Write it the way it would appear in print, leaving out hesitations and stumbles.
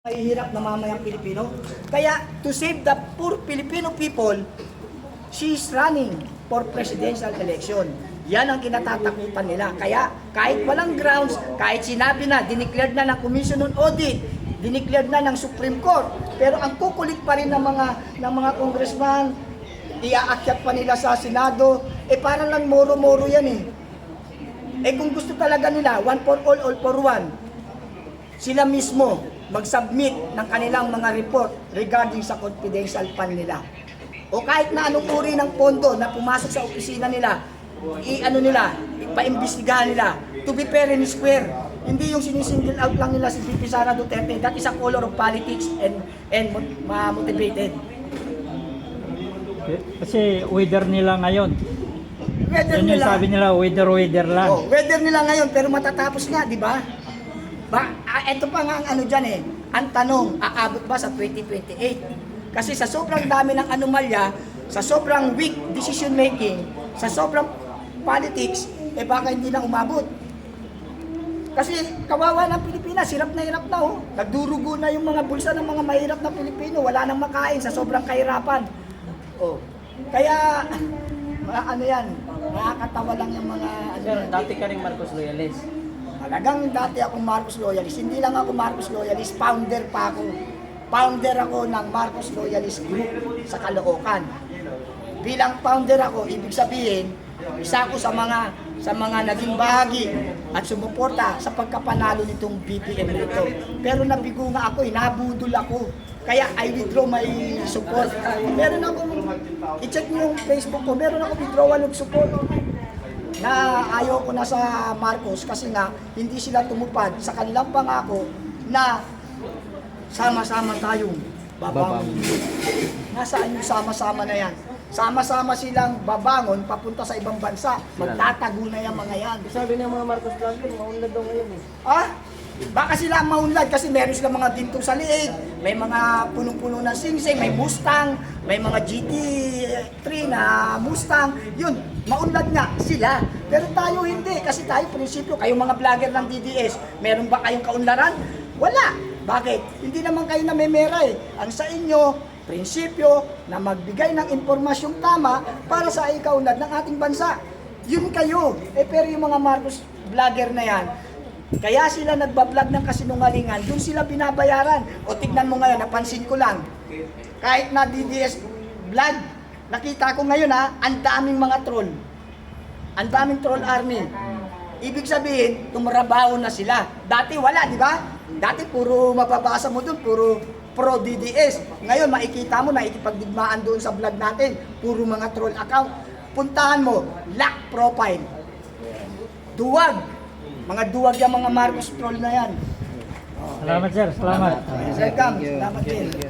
Mahihirap na mamayang Pilipino. Kaya to save the poor Filipino people, she's running for presidential election. Yan ang kinatatakutan nila. Kaya kahit walang grounds, kahit sinabi na, dineclared na ng Commission on Audit, dineclared na ng Supreme Court, pero ang kukulit pa rin ng mga congressman, iaakyat pa nila sa Senado, parang lang moro-moro yan kung gusto talaga nila, one for all for one, sila mismo mag-submit ng kanilang mga report regarding sa confidential fund nila. O kahit na anong uri ng pondo na pumasok sa opisina nila, ipaimbestigahan nila. To be fair and square. Hindi yung sinisingle out lang nila si VP Sara Duterte. That is a color of politics and motivated. Kasi weather nila ngayon. Weather Yan yung nila. sabi nila, weather lang. Oh, weather nila ngayon, pero matatapos nga, di ba? Ito pa nga ang ano dyan ang tanong, aabot ba sa 2028? Kasi sa sobrang dami ng anomalya, sa sobrang weak decision making, sa sobrang politics, baka hindi na umabot. Kasi kawawa ng Pilipinas, hirap na nagdurugo na yung mga bulsa ng mga mahirap na Pilipino, wala nang makain sa sobrang kahirapan. Kaya, nakakatawa lang yung mga... Sir, dati ka rin Marcos loyalist. Talagang dati akong Marcos loyalist. Hindi lang ako Marcos loyalist, founder pa ako. Founder ako ng Marcos Loyalist Group sa Caloocan. Bilang founder ako, ibig sabihin, isa ako sa mga naging bahagi at sumuporta sa pagkapanalo nitong BBM nito. Pero nabigo nga ako, nabudol ako. Kaya I withdraw my support. Meron ako, i-check niyo yung Facebook ko, meron ako withdrawal of support na ayaw ko na sa Marcos kasi nga hindi sila tumupad sa kanilang pangako na sama-sama tayong babangon. Nasaan yung sama-sama na yan? Sama-sama silang babangon papunta sa ibang bansa. Magtatago na yung mga yan. Sabi ng mga Marcos vlogger, maunlad daw ngayon Baka sila maunlad kasi meron silang mga dinto sa liig, may mga punong-puno ng singsing, may Mustang, may mga GT3 na Mustang, yun, maunlad nga sila. Pero tayo hindi, kasi tayo prinsipyo, kayong mga vlogger ng DDS, meron ba kayong kaunlaran? Wala. Bakit? Hindi naman kayo namemera Ang sa inyo, prinsipyo na magbigay ng impormasyong tama para sa ikaunlad ng ating bansa. Yun kayo. Pero yung mga Marcos vlogger na yan, kaya sila nagbablog ng kasinungalingan, doon sila binabayaran. O tignan mo ngayon, napansin ko lang, kahit na DDS vlog, nakita ko ngayon ang daming mga troll. Ang daming troll army. Ibig sabihin, tumrabaho na sila. Dati wala, di ba? Dati puro mababasa mo doon, puro pro DDS. Ngayon, makikita mo na ikipagdigmaan doon sa vlog natin, puro mga troll account. Puntahan mo, lock profile. Duwag. Mga duwag yung mga Marcos troll na yan. Salamat sir, salamat. Welcome. Salamat din.